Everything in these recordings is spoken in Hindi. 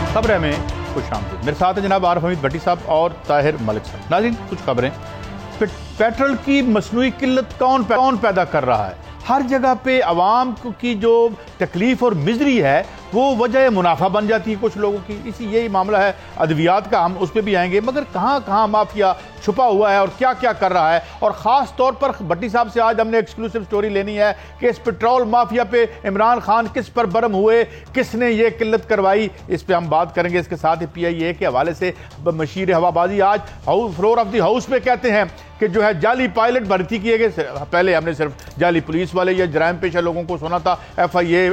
खबरें में खुश आमदीद। मेरे साथ है जनाब आरिफ हमीद भट्टी साहब और ताहिर मलिक साहब। नाज़रीन, कुछ खबरें। पेट्रोल की मसनूई किल्लत कौन पैदा कर रहा है? हर जगह पे आवाम की जो तकलीफ और मिजरी है वो वजह मुनाफा बन जाती है कुछ लोगों की। इसी यही मामला है अद्वियात का, हम उस पर भी आएंगे। मगर कहाँ कहाँ माफिया छुपा हुआ है और क्या क्या कर रहा है, और ख़ास तौर पर भट्टी साहब से आज हमने एक्सक्लूसिव स्टोरी लेनी है कि इस पेट्रोल माफिया पे इमरान खान किस पर बरम हुए, किसने ये किल्लत करवाई, इस पर हम बात करेंगे। इसके साथ ही PIA के हवाले से मशीर हवाबाजी आज फ्लोर ऑफ द हाउस पे कहते हैं कि जो है जाली पायलट भर्ती किए गए। पहले हमने सिर्फ जाली पुलिस वाले या जराइम पेशा लोगों को सुना था FIA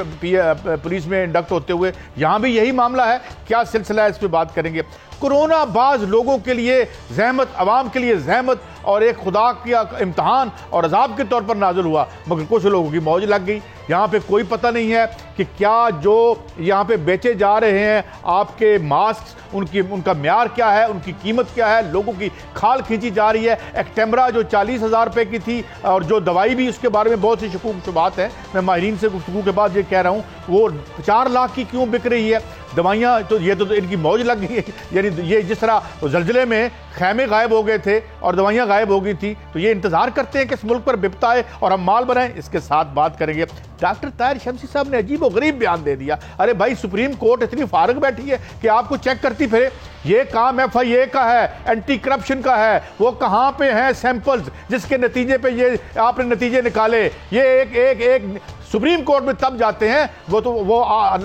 पुलिस में इंडक्ट होते हुए, यहां भी यही मामला है। क्या सिलसिला है, इस पर बात करेंगे। कोरोना बाज लोगों के लिए जहमत, आवाम के लिए जहमत और एक खुदा का इम्तहान और अजाब के तौर पर नाजुल हुआ, मगर कुछ लोगों की मौज लग गई। यहाँ पे कोई पता नहीं है कि क्या जो यहाँ पे बेचे जा रहे हैं आपके मास्क, उनका म्यार क्या है, उनकी कीमत क्या है। लोगों की खाल खींची जा रही है। एक्टेम्बरा जो 40,000 रुपये की थी और जो दवाई भी, उसके बारे में बहुत सी शकूक शुबात है। मैं माहिरीन से गुफ्तगू के बाद ये कह रहा हूँ वो 4 लाख की क्यों बिक रही है दवाइयाँ। तो ये तो इनकी मौज लग गई है। यानी ये जिस तरह ज़लज़ले में खैमे गायब हो गए थे और दवाइयाँ गायब हो गई थी, तो ये इंतज़ार करते हैं कि इस मुल्क पर विपता आए और हम माल बनाएं। इसके साथ बात करेंगे। डॉक्टर ताहिर शमसी साहब ने अजीब और गरीब बयान दे दिया। अरे भाई, सुप्रीम कोर्ट इतनी फारग बैठी है कि आपको चेक करती फिरे। ये काम FIA का है, एंटी करप्शन का है। वो कहाँ पे हैं सैंपल्स जिसके नतीजे पे ये आपने नतीजे निकाले? ये एक सुप्रीम कोर्ट में तब जाते हैं, वो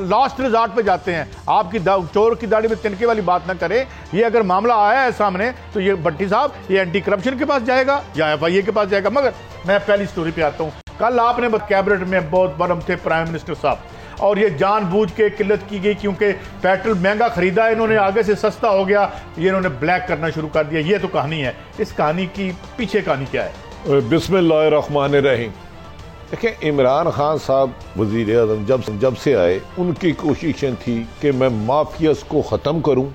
लास्ट रिजॉर्ट पे जाते हैं। आपकी चोर की दाढ़ी में तिनके वाली बात ना करें। ये अगर मामला आया है सामने तो ये भट्टी साहब ये एंटी करप्शन के पास जाएगा या FIA के पास जाएगा। मगर मैं पहली स्टोरी पे आता हूँ। कल आपने कैबिनेट में बहुत बरम थे प्राइम मिनिस्टर साहब, और ये जानबूझ के किल्लत की गई क्योंकि पेट्रोल महंगा खरीदा, इन्होंने आगे से सस्ता हो गया, ये इन्होंने ब्लैक करना शुरू कर दिया। ये तो कहानी है। इस कहानी की पीछे कहानी क्या है? बिस्मिल्लाहिर्रहमानिर्रहीम। देखिए, इमरान खान साहब वज़ीर आज़म जब से आए, उनकी कोशिशें थी कि मैं माफियास को ख़त्म करूं,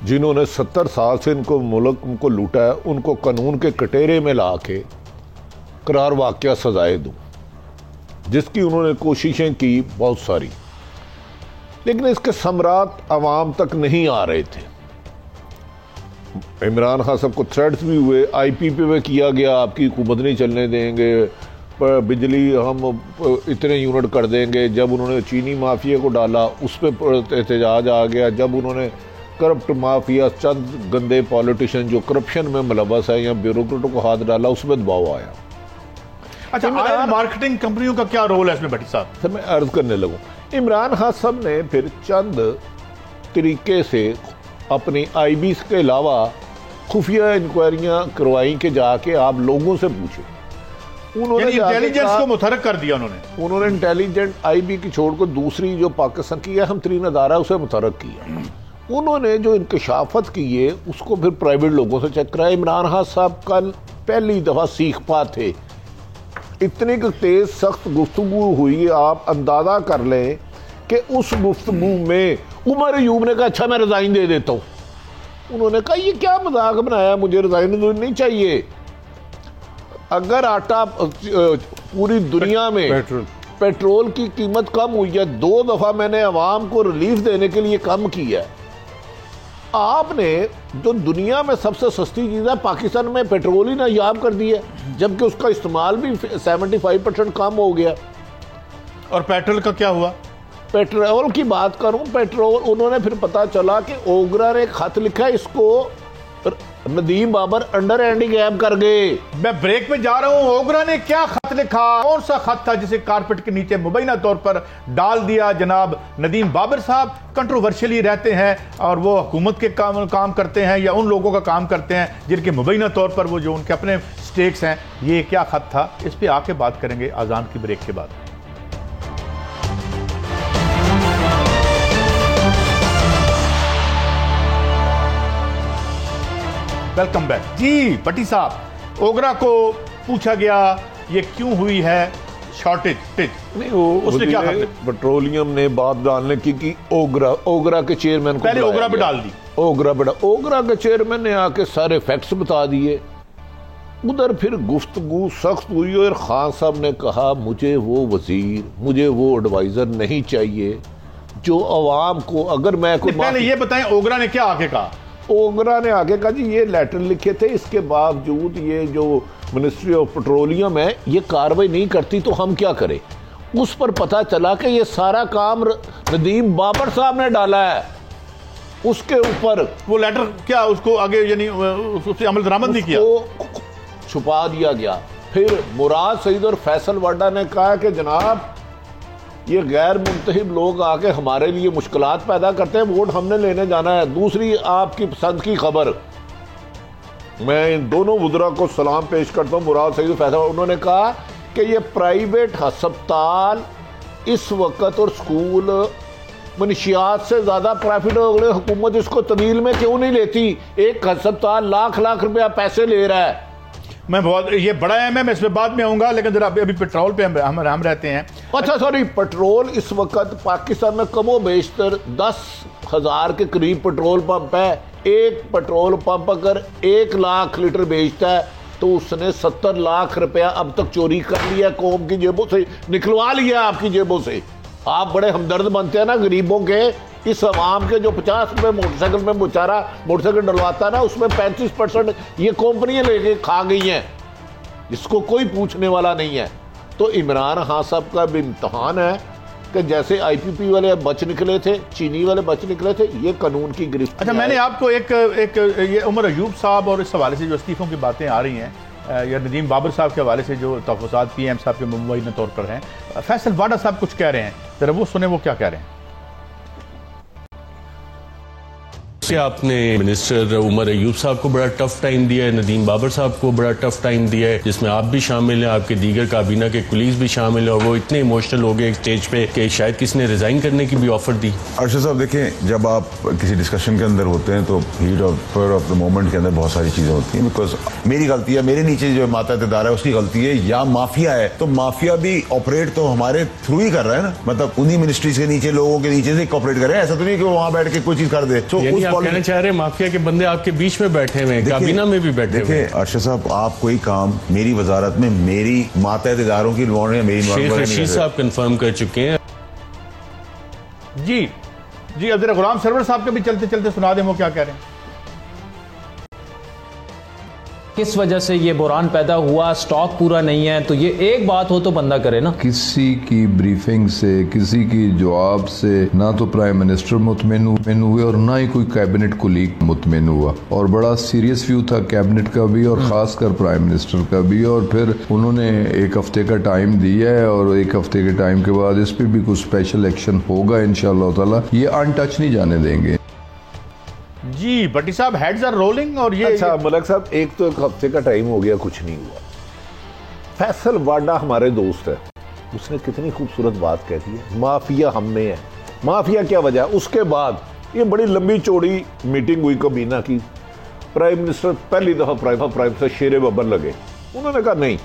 जिन्होंने 70 साल से इनको मुल्क को लूटा है, उनको कानून के कटेरे में ला के करार वाक़या सजाएं दूं, जिसकी उन्होंने कोशिशें की बहुत सारी, लेकिन इसके समरात आवाम तक नहीं आ रहे थे। इमरान खान साहब को थ्रेट्स भी हुए, IPP में किया गया आपकी हुकूमत नहीं चलने देंगे, बिजली हम इतने यूनिट कर देंगे। जब उन्होंने चीनी माफिया को डाला उस पर एहतजाज आ गया। जब उन्होंने करप्ट माफिया, चंद गंदे पॉलिटिशियन जो करप्शन में मुलव्वस है या ब्यूरोक्रेटों को हाथ डाला, उसमें दबाव आया। अच्छा, मार्केटिंग कंपनियों का क्या रोल है इसमें भट्टी साहब? तो मैं अर्ज करने लगूँ, इमरान खान साहब ने फिर चंद तरीके से अपनी IBs के अलावा खुफिया इंक्वायरियां करवाई कि जाके आप लोगों से पूछे। उन्होंने इंटेलिजेंस को मुतहर्रिक कर दिया। उन्होंने इंटेलिजेंट IB की छोड़कर दूसरी जो पाकिस्तान की अहम तरीन अदारा है उसे मुतहर्रिक किया। उन्होंने जो इंकशाफत की है उसको फिर प्राइवेट लोगों से चेक कराया। इमरान खान साहब कल पहली दफा सीख पा थे। इतनी तेज सख्त गुफ्तगू हुई, आप अंदाजा कर लें कि उस गुफ्तगू में उमर अयूब ने कहा अच्छा मैं रिजाइन दे देता हूं। उन्होंने कहा ये क्या मजाक बनाया, मुझे रिजाइन नहीं चाहिए। अगर आटा पूरी दुनिया में पेट्रोल की कीमत कम हुई है, 2 दफा मैंने अवाम को रिलीफ देने के लिए कम किया है। आपने जो दुनिया में सबसे सस्ती चीज़ है पाकिस्तान में पेट्रोल ही नायाब कर दी है, जबकि उसका इस्तेमाल भी 75% कम हो गया। और पेट्रोल का क्या हुआ? पेट्रोल की बात करूं, पेट्रोल उन्होंने फिर पता चला कि ओगरा ने खत लिखा, इसको नदीम बाबर अंडर हैंडिंग ऐप कर गए। मैं ब्रेक पे जा रहा हूं। ओगरा ने क्या खत लिखा? कौन सा खत था जिसे कारपेट के नीचे मुबैना तौर पर डाल दिया? जनाब नदीम बाबर साहब कंट्रोवर्शियली रहते हैं और वो हुकूमत के काम करते हैं या उन लोगों का काम करते हैं जिनके मुबैना तौर पर वो जो उनके अपने स्टेक्स हैं। ये क्या खत था, इस पर आके बात करेंगे आजान की ब्रेक के बाद। वेलकम बैक जी। भट्टी साहब, ओगरा को पूछा गया ये क्यों हुई है शॉर्टेज? नहीं, वो उसने क्या कहा? पेट्रोलियम ने बात डालने की ओगरा के चेयरमैन को पहले ओगरा पे डाल दी। ओगरा के चेयरमैन ने आके सारे फैक्ट्स बता दिए। उधर फिर गुफ्तगू सख्त हुई और खान साहब ने कहा मुझे वो वजीर, मुझे वो एडवाइजर नहीं चाहिए जो अवाम को, अगर मैं कोई पहले ये बताएं ओगरा ने क्या आके कहा? ओगरा ने आगे कहा जी ये लेटर लिखे थे, इसके बावजूद ये जो मिनिस्ट्री ऑफ पेट्रोलियम है ये कार्रवाई नहीं करती तो हम क्या करें। उस पर पता चला कि ये सारा काम नदीम बाबर साहब ने डाला है, उसके ऊपर वो लेटर क्या उसको आगे यानी उससे अमल दरामद नहीं किया, छुपा दिया गया। फिर मुराद सईद और फैसल वाडा ने कहा कि जनाब ये गैर मुंतहिब लोग आके हमारे लिए मुश्किलात पैदा करते हैं, वोट हमने लेने जाना है। दूसरी आपकी पसंद की खबर, मैं इन दोनों वुज़रा को सलाम पेश करता हूँ, मुराद सईद फैसल। उन्होंने कहा कि ये प्राइवेट अस्पताल इस वक्त और स्कूल मनशियात से ज़्यादा प्रॉफिट हो गए, हुकूमत इसको तवील में क्यों नहीं लेती? एक अस्पताल लाख लाख रुपया पैसे ले रहा है। मैं बहुत ये बड़ा है, मैं इस पे बाद में आऊंगा, लेकिन जरा अभी पेट्रोल पे हम रहते हैं। अच्छा सॉरी, पेट्रोल इस वक्त पाकिस्तान में कमो बेशतर 10,000 के करीब पेट्रोल पंप है। एक पेट्रोल पंप अगर 1 लाख लीटर बेचता है तो उसने 70 लाख रुपया अब तक चोरी कर लिया, कौम की जेबों से निकलवा लिया, आपकी जेबों से। आप बड़े हमदर्द बनते हैं ना गरीबों के। इस अवाम के जो 50 रुपये मोटरसाइकिल में बेचारा मोटरसाइकिल डलवाता ना, उसमें 35% ये कंपनियां लेके खा गई हैं, जिसको कोई पूछने वाला नहीं है। तो इमरान खान साहब का भी इम्तहान है कि जैसे IPP वाले बच निकले थे, चीनी वाले बच निकले थे, ये कानून की गिरफ्त। अच्छा, मैंने आपको एक ये उमर अयूब साहब और इस हवाले से जो इस्तीफों की बातें आ रही हैं, या नदीम बाबर साहब के हवाले से जो तहफ़्फ़ुज़ात PM साहब के मुबैना तौर पर हैं, फैसल वाडा साहब कुछ कह रहे हैं, जरा वो सुने वो क्या कह रहे हैं। आपने मिनिस्टर उमर अयूब साहब को बड़ा टफ टाइम दिया है, नदीम बाबर साहब को बड़ा टफ टाइम दिया है, जिसमें आप भी शामिल हैं, आपके दीगर काबीना के कुलीग भी शामिल हैं, और वो इतने इमोशनल हो गए एक स्टेज पे कि शायद किसी ने रिजाइन करने की भी ऑफर दी। अर्शद साहब देखें, जब आप किसी डिस्कशन के अंदर होते हैं तो हीट ऑफ द मोमेंट के अंदर बहुत सारी चीजें होती हैं। बिकॉज मेरी गलती है, मेरे नीचे जो मातहत इदारा है उसकी गलती है, या माफिया है, तो माफिया भी ऑपरेट तो हमारे थ्रू ही कर रहा है ना, मतलब उन्हीं मिनिस्ट्रीज के नीचे लोगों के नीचे से ऑपरेट कर रहे हैं। ऐसा तो नहीं कि वो वहां बैठ के कोई चीज कर दे। तो कहना चाह रहे हैं माफिया के बंदे आपके बीच में बैठे हुए हैं, काबीना में भी बैठे हुए हैं। अर्शद साहब, आप कोई काम मेरी वजारत में मेरी मातहत इदारों की शेख रशीद साहब कंफर्म कर चुके हैं। जी जी, अब जरा गुलाम सरवर साहब के भी चलते चलते सुना दें वो क्या कह रहे हैं। किस वजह से ये बुरान पैदा हुआ, स्टॉक पूरा नहीं है, तो ये एक बात हो तो बंदा करे ना। किसी की ब्रीफिंग से, किसी की जवाब से ना तो प्राइम मिनिस्टर मुतमिन हुए और ना ही कोई कैबिनेट कुलीग मुतमिन हुआ, और बड़ा सीरियस व्यू था कैबिनेट का भी और खासकर प्राइम मिनिस्टर का भी। और फिर उन्होंने 1 हफ्ते का टाइम दिया है और 1 हफ्ते के टाइम के बाद इस पर भी कुछ स्पेशल एक्शन होगा इंशाअल्लाह ताला, ये अनटच नहीं जाने देंगे। जी भट्टी साहब, हेड्स आर रोलिंग। और ये अच्छा मलक साहब, एक तो 1 हफ्ते का टाइम हो गया, कुछ नहीं हुआ। फैसल वाडा हमारे दोस्त है, उसने कितनी खूबसूरत बात कह दी है, माफिया हम में है। माफिया क्या वजह है? उसके बाद ये बड़ी लंबी चौड़ी मीटिंग हुई काबीना की, प्राइम मिनिस्टर पहली दफा प्राइम मिनिस्टर शेर बब्बर लगे, उन्होंने कहा नहीं।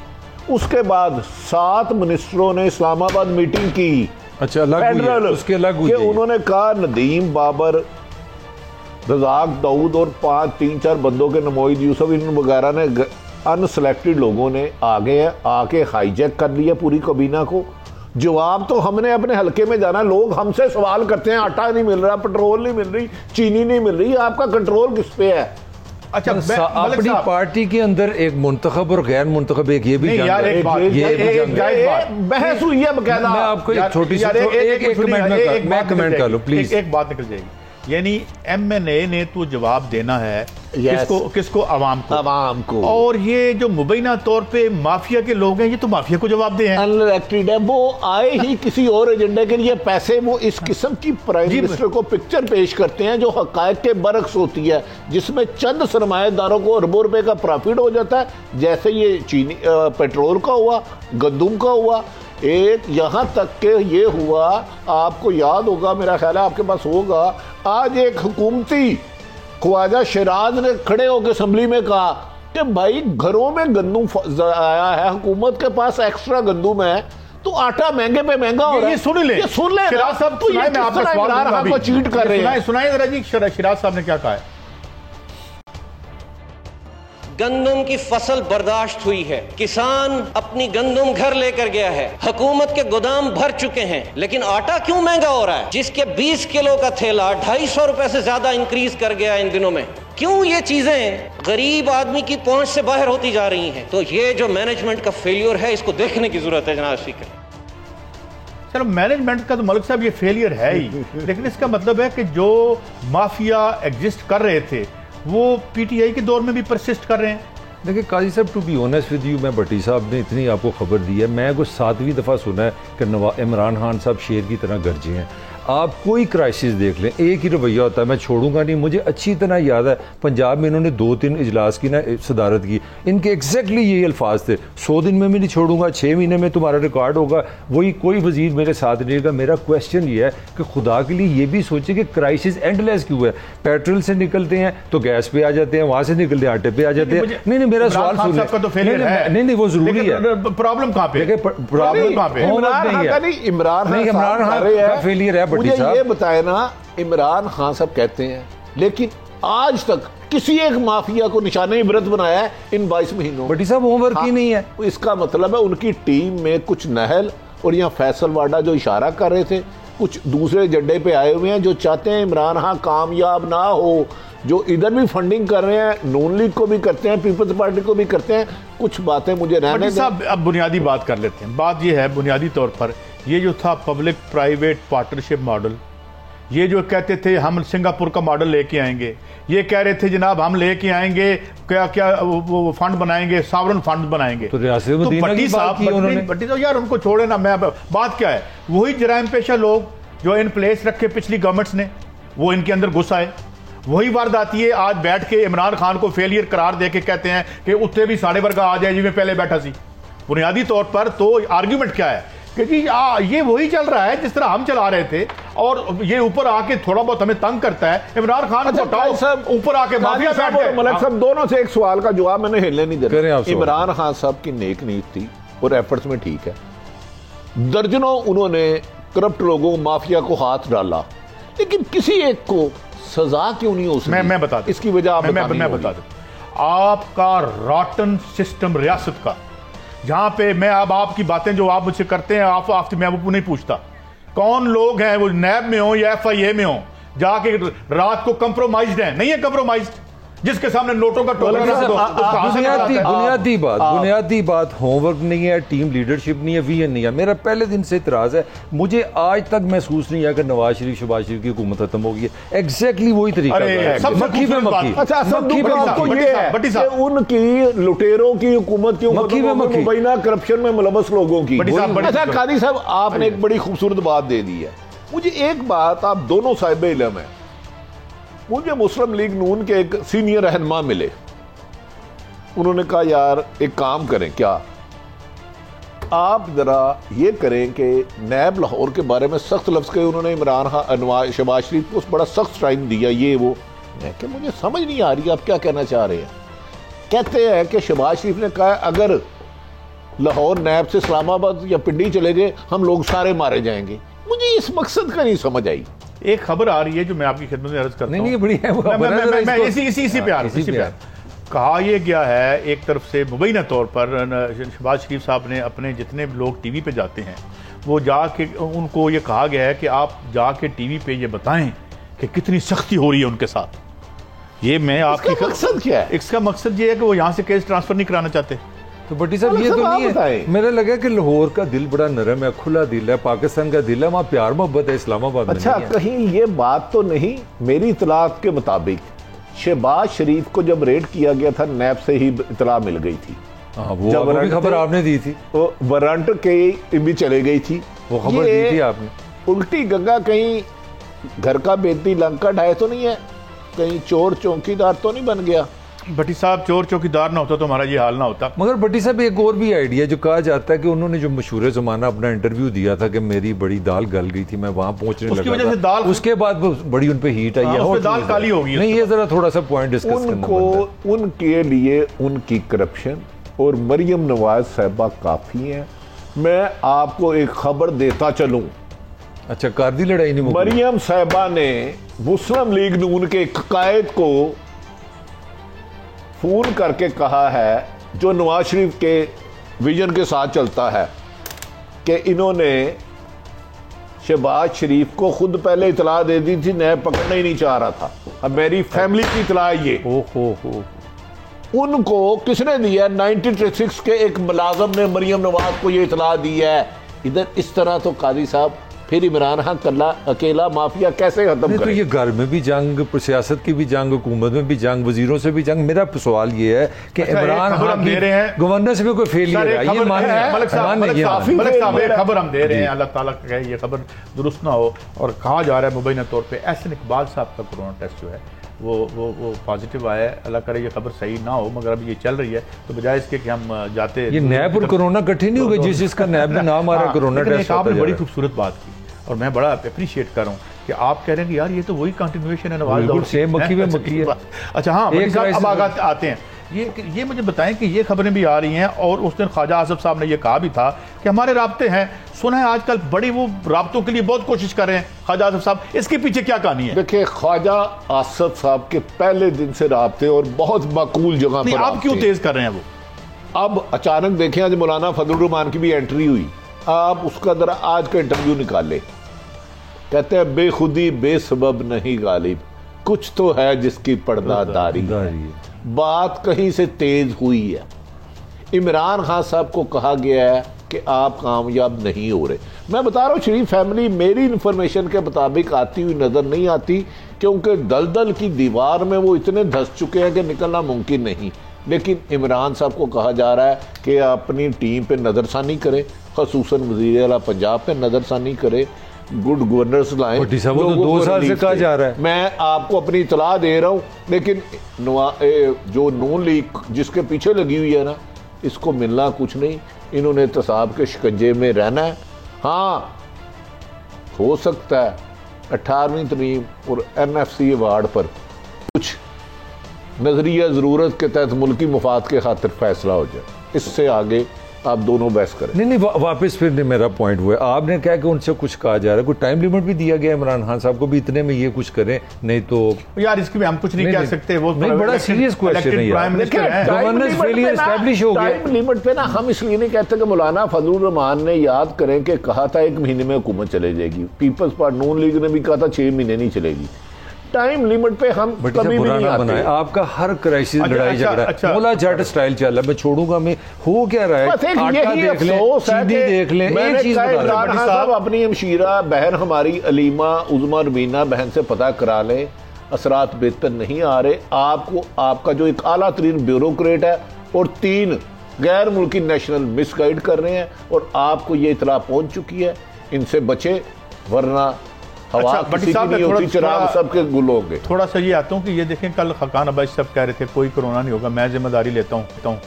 उसके बाद 7 मिनिस्टरों ने इस्लामाबाद मीटिंग की, अच्छा अलग उसके अलग हुई, उन्होंने कहा नदीम बाबर, रजाक दाऊद और 3-4 बंदों के नमोइद यूसुफ इन वगैरह ने, अनसेलेक्टेड लोगों ने आके हाईजैक कर लिया पूरी काबीना को। जवाब तो हमने अपने हलके में जाना, लोग हमसे सवाल करते हैं, आटा नहीं मिल रहा, पेट्रोल नहीं मिल रही, चीनी नहीं मिल रही, आपका कंट्रोल किस पे है? अच्छा, अपनी पार्टी के अंदर एक मुंतखब और गैर मुंतखब, एक ये भी यार एक बात, बहस हुई है बकायदा। मैं आपको एक छोटी सी एक कमेंट कर लो प्लीज। एक बात निकल जाएगी, यानी MNA ने तो जवाब देना है किसको? अवाम को। और ये जो मुबैना तौर पे माफिया के लोग हैं, ये तो माफिया को जवाब दे हैं। अनइलेक्टेड है, वो आए ही किसी और एजेंडे के लिए, पैसे वो इस किस्म की प्राइम मिनिस्टर को पिक्चर पेश करते हैं जो हकायक के बरक्स होती है, जिसमें चंद सरमाएदारों को अरबों रुपए का प्रॉफिट हो जाता है, जैसे ये चीनी पेट्रोल का हुआ, गंदुम का हुआ, एक यहाँ तक के ये हुआ। आपको याद होगा, मेरा ख्याल है आपके पास होगा, आज एक हुकूमती ख्वाजा शिराज ने खड़े होकर असेंबली में कहा कि भाई घरों में गंदुम आया है, हुकूमत के पास एक्स्ट्रा गंदुम है, तो आटा महंगे पे महंगा हो रहा है। ये सुन ले शिराज साहब, तो ये आपको चीट कर रहे हैं। सुनाए जरा जी, शिराज साहब ने क्या कहा है। गंदम की फसल बर्दाश्त हुई है, किसान अपनी गंदम घर लेकर गया है, हुकूमत के गोदाम भर चुके हैं, लेकिन आटा क्यों महंगा हो रहा है? जिसके 20 किलो का थैला 250 रुपए से ज्यादा इंक्रीज कर गया इन दिनों में। क्यों ये चीजें गरीब आदमी की पहुंच से बाहर होती जा रही हैं? तो ये जो मैनेजमेंट का फेलियर है, इसको देखने की जरूरत है जनाब स्पीकर। चलो मैनेजमेंट का तो मलिक साहब ये फेलियर है ही, लेकिन इसका मतलब है कि जो माफिया एग्जिस्ट कर रहे थे वो पीटीआई के दौर में भी परसिस्ट कर रहे हैं। देखिए काजी साहब, to be honest with you, मैं भट्टी साहब ने इतनी आपको खबर दी है, मैं कुछ 7वीं दफ़ा सुना है कि इमरान खान साहब शेर की तरह गरजे हैं। आप कोई क्राइसिस देख लें, एक ही रवैया होता है, मैं छोड़ूंगा नहीं। मुझे अच्छी तरह याद है पंजाब में इन्होंने 2-3 इजलास की ना सदारत की, इनके एग्जैक्टली यही अल्फाज थे, 100 दिन में भी नहीं छोड़ूंगा, 6 महीने में तुम्हारा रिकॉर्ड होगा, वही कोई वजीर मेरे साथ नहीं रहेगा। मेरा क्वेश्चन ये है कि खुदा के लिए ये भी सोचे कि क्राइसिस एंडलेस क्यों है? पेट्रोल से निकलते हैं तो गैस पे आ जाते हैं, वहां से निकलते हैं आटे पे आ जाते हैं। नहीं, मेरा सवाल सुनिए। नहीं, वो जरूरी है। प्रॉब्लम कहाँ पे? प्रॉब्लम कहाँ पे? इमरान खान का फेलियर है। मुझे ये बताए ना, इमरान खान साहब कहते हैं, लेकिन आज तक किसी एक माफिया को निशाने इबरत बनाया है इन 22 महीनों। बटी साहब होमवर्क ही नहीं है। इसका मतलब है उनकी टीम में कुछ नहल और यहाँ फैसल वाडा जो इशारा कर रहे थे, कुछ दूसरे जड्डे पे आए हुए हैं जो चाहते हैं इमरान खान कामयाब ना हो, जो इधर भी फंडिंग कर रहे हैं, नून लीग को भी करते हैं, पीपल्स पार्टी को भी करते हैं। कुछ बातें मुझे रहने साहब अब बुनियादी बात कर लेते हैं। बात यह है बुनियादी तौर पर, ये जो था पब्लिक प्राइवेट पार्टनरशिप मॉडल, ये जो कहते थे हम सिंगापुर का मॉडल लेके आएंगे, ये कह रहे थे जनाब हम लेके आएंगे क्या क्या वो फंड बनाएंगे, सॉवरेन फंड बनाएंगे। तो भट्टी साहब यार उनको छोड़े ना, मैं बात क्या है, वही जराइम पेशा लोग जो इन प्लेस रखे पिछली गवर्नमेंट्स ने, वो इनके अंदर घुस आए, वही वारदाती है। आज बैठ के इमरान खान को फेलियर करार दे के कहते हैं कि उत्ते भी साढ़े वर्गा आ जाए जी मैं पहले बैठा सी। बुनियादी तौर पर तो आर्ग्यूमेंट क्या है कि जी ये वही चल रहा है जिस तरह हम चला रहे थे, और ये ऊपर आके थोड़ा बहुत हमें तंग करता है। इमरान खान को हटाओ, सब ऊपर आके माफिया बैठ गए। मलिक साहब दोनों से एक सवाल का जवाब मैंने हिलने नहीं देना। इमरान खान साहब की नेक नीयत थी और एफर्ट्स में ठीक है, दर्जनों उन्होंने करप्ट लोगों माफिया को हाथ डाला, लेकिन किसी एक को सजा क्यों नहीं हो सकती? मैं बता दूं इसकी वजह मैं बता दूं। आपका रॉटन सिस्टम रियासत का, जहां पे मैं अब आपकी बातें जो आप मुझसे करते हैं आप मैं वो नहीं पूछता कौन लोग हैं, वो नैब में हो या FIA में हो, जाके रात को कंप्रोमाइज्ड है, नहीं है कंप्रोमाइज्ड, जिसके सामने नोटों का टोकरा बुनियादी बात होमवर्क नहीं है, टीम लीडरशिप नहीं है, विजन नहीं है। मेरा पहले दिन से इतराज है, मुझे आज तक महसूस नहीं है कि नवाज शरीफ शहबाज शरीफ की हुकूमत खत्म हो गई है। एग्जैक्टली वही तरीका है, मक्खी पे मक्खी। अच्छा, उनकी लुटेरों की हुकूमत की मक्खी में मक्खी, मुबैना करप्शन में मुलव्वस लोगों की। अच्छा कादी साहब, आपने एक बड़ी खूबसूरत बात दे दी है। मुझे एक बात, आप दोनों साहिब इल्म है, मुझे मुस्लिम लीग नून के एक सीनियर रहनुमा मिले, उन्होंने कहा यार एक काम करें, क्या आप जरा ये करें कि नैब लाहौर के बारे में सख्त लफ्ज़ कहे। उन्होंने इमरान खान शहबाज शरीफ को बड़ा सख्त टाइम दिया, ये वो। मैं कि मुझे समझ नहीं आ रही आप क्या कहना चाह रहे हैं। कहते हैं कि शहबाज शरीफ ने कहा अगर लाहौर नैब से इस्लामाबाद या पिंडी चले गए हम लोग सारे मारे जाएंगे। मुझे इस मकसद का नहीं समझ आई। एक खबर आ रही है जो मैं आपकी खिदमत में अर्ज करता हूं। नहीं बड़ी है वो, मैं इसी पे कहा यह गया है, एक तरफ से मुबैना तौर पर शहबाज शरीफ साहब ने अपने जितने लोग टीवी पे जाते हैं वो जाके उनको ये कहा गया है कि आप जाके टीवी पे ये बताएं कि कितनी सख्ती हो रही है उनके साथ। ये मैं आपकी मकसद क्या है? इसका मकसद ये है कि वो यहाँ से केस ट्रांसफर नहीं कराना चाहते। तो भट्टी साहब ये तो नहीं है, मेरा लगा कि लाहौर का दिल बड़ा नरम है, खुला दिल है, पाकिस्तान का दिल है, वहाँ प्यार मोहब्बत है, इस्लामाबाद में अच्छा कहीं ये बात तो नहीं। मेरी इतलात के मुताबिक शहबाज शरीफ को जब रेड किया गया था नैब से ही इतला मिल गई थी। वो भी खबर आपने दी थी, वो वारंट के भी चले गई थी, वो खबर दी थी आपने। उल्टी गंगा कहीं घर का बेटी लंका ढाए तो नहीं है, कहीं चोर चौकीदार तो नहीं बन गया। भट्टी साहब चोर चौकीदार ना होता तो हमारा ये हाल ना होता। मगर भट्टी साहब एक और भी आइडिया जो कहा जाता है कि उन्होंने जो मशहूर ज़माना अपना इंटरव्यू दिया था कि मेरी बड़ी दाल गल गई थी, मैं वहां पहुंचने लगा, उसकी वजह से दाल, उसके बाद बड़ी उन पे हीट आई है, दाल काली हो गई। नहीं ये जरा थोड़ा सा पॉइंट डिस्कस करना। उनके लिए उनकी करप्शन और मरियम नवाज साहिबा काफी है। मैं आपको एक खबर देता चलूं। अच्छा कारदी लड़ाई नहीं, मरियम साहिबा ने मुस्लिम लीग नून के एक कायद को फोन करके कहा है, जो नवाज शरीफ के विजन के साथ चलता है, कि इन्होंने शहबाज शरीफ को खुद पहले इतला दे दी थी, मैं पकड़ना ही नहीं चाह रहा था, अब मेरी फैमिली की इतला ये। ओहो, उनको किसने दिया? 1936 के एक मुलाजम ने मरियम नवाज को ये इतला दी है। इधर इस तरह तो काजी साहब फिर इमरान खान अकेला माफिया कैसे खत्म करे? तो ये घर में भी जंग, सियासत की भी जंग, हुकूमत में भी जंग, वजीरों से भी जंग। मेरा सवाल ये है कि इमरान खान की गवर्नेंस में कोई फेलियर है, ये मलिक साहब एक खबर हम दे रहे हैं, अल्लाह ताला का ये खबर दुरुस्त ना हो, और कहा जा रहा है मुबैना तौर पे एहसन इकबाल साहब का कोरोना टेस्ट जो है वो पॉजिटिव आया है। अल्लाह करे ये खबर सही ना हो, मगर अब ये चल रही है, तो बजाय इसके कि हम जाते ये नैब और कोरोना इकट्ठे नहीं हो गए, जिस जिसका नैब में नाम आ रहा है कोरोना टेस्ट। आपने बड़ी खूबसूरत बात की और मैं बड़ा अप्रिशिएट कर रहा हूँ कि आप कह रहे हैं कि यार ये तो वही कंटिन्यूएशन है नवाज दौर, सेम मक्खी में मक्खी है। अच्छा हाँ, अब आते हैं, ये मुझे बताएं कि ये खबरें भी आ रही हैं, और उस दिन ख्वाजा आसिफ साहब ने ये कहा भी था कि हमारे राब्ते हैं। सुना है आजकल बड़ी वो राब्तों के लिए बहुत कोशिश कर रहे हैं ख्वाजा आसिफ साहब, इसके पीछे क्या कहानी है? देखिए, ख्वाजा आसिफ साहब के पहले दिन से राब्ते और बहुत माकूल जगह पर। आप क्यों तेज कर रहे हैं वो? अब अचानक देखें, आज मौलाना फजलुर रहमान की भी एंट्री हुई, आप उसका जरा आज का इंटरव्यू निकाले। कहते हैं बेखुदी बेसबब नहीं गालिब, कुछ तो है जिसकी पर्दादारी है। बात कहीं से तेज हुई है। इमरान खान साहब को कहा गया है कि आप कामयाब नहीं हो रहे। मैं बता रहा हूँ, शरीफ फैमिली मेरी इंफॉर्मेशन के मुताबिक आती हुई नजर नहीं आती, क्योंकि दलदल की दीवार में वो इतने धंस चुके हैं कि निकलना मुमकिन नहीं। लेकिन इमरान साहब को कहा जा रहा है कि अपनी टीम पे नजरसानी करे, खसूसन वज़ीर आला पंजाब पे नजरसानी करे, गुड गवर्नेंस लाइन। तो 2 साल से कहा जा रहा है। मैं आपको अपनी इतला दे रहा हूं, लेकिन जो नून लीग जिसके पीछे लगी हुई है ना, इसको मिलना कुछ नहीं, इन्होंने तसाब के शिकंजे में रहना है। हाँ, हो सकता है 18वीं तरीम और NFC अवार्ड पर कुछ नजरिया जरूरत के तहत मुल्की मुफाद के खातिर फैसला हो जाए, इससे आगे आप दोनों बहस करें। नहीं वापस फिर मेरा पॉइंट हुआ, आपने क्या कि उनसे कुछ कहा जा रहा है, कोई टाइम लिमिट भी दिया गया इमरान खान साहब को भी, इतने में ये कुछ करें, नहीं तो यार इसकी भी हम कुछ नहीं कह सकते। वो नहीं, बड़ा सीरियस क्वेश्चन है यार। गवर्नेंस फेलियर एस्टैब्लिश हो गया। टाइम लिमिट पे ना हम इसलिए नहीं कहते कि मौलाना फजलुर रहमान ने याद करें कि कहा था 1 महीने में हुकूमत चले जाएगी, पीपल्स पार्टी नून लीग ने भी कहा था 6 महीने नहीं चलेगी। टाइम लिमिट पे हम कभी भी नहीं आते। आपका हर क्राइसिस लड़ाई झगड़ा मोला जट स्टाइल चल रहा है, मैं छोड़ूंगा, मैं हो क्या रहा है? आटा देख लें, चीनी देख लें, एक चीज साहब अपनी हमशीरा बहन हमारी अलीमा उज़मा रबीना बहन से पता करा लें, असरात बेहतर नहीं आ रहे। आपको आपका जो एक आला तरीन ब्यूरोक्रेट है और 3 गैर मुल्की नेशनल मिसगाइड कर रहे हैं, और आपको ये इतला पहुंच चुकी है, इनसे बचे, वरना थोड़ा सा ये आता हूँ कि ये देखें, कल खकान अब्बासी साहब कह रहे थे कोई कोरोना नहीं होगा, मैं जिम्मेदारी लेता हूँ,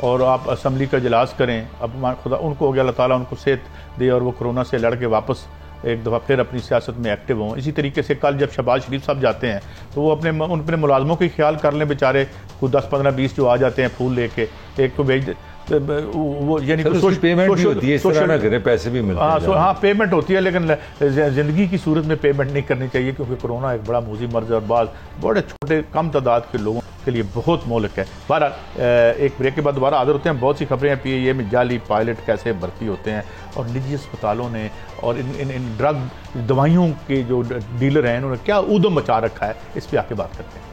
और आप असम्बली का इजलास करें। अब खुदा उनको हो गया, अल्लाह ताला उनको सेहत दे और वो कोरोना से लड़ के वापस एक दफ़ा फिर अपनी सियासत में एक्टिव हों। इसी तरीके से कल जब शहबाज शरीफ साहब जाते हैं तो वो अपने मुलाजमों का ख्याल कर लें, बेचारे खुद 10, 15, 20 जो आ जाते हैं फूल लेके, एक को भेज वो यानी पेमेंट भी होती है, इस तरह ना करें, पैसे भी मिलते हैं। हाँ पेमेंट होती है, लेकिन जिंदगी की सूरत में पेमेंट नहीं करनी चाहिए, क्योंकि कोरोना एक बड़ा मूजी मर्ज और बाद बड़े छोटे कम तादाद के लोगों के लिए बहुत मोहलक है। बहरहाल एक ब्रेक के बाद दोबारा हाजिर होते हैं। बहुत सी खबरें हैं, PIA में जाली पायलट कैसे भर्ती होते हैं, और निजी अस्पतालों ने और इन ड्रग दवाइयों के जो डीलर हैं उन्होंने क्या ऊधम मचा रखा है, इस पर आके बात करते हैं।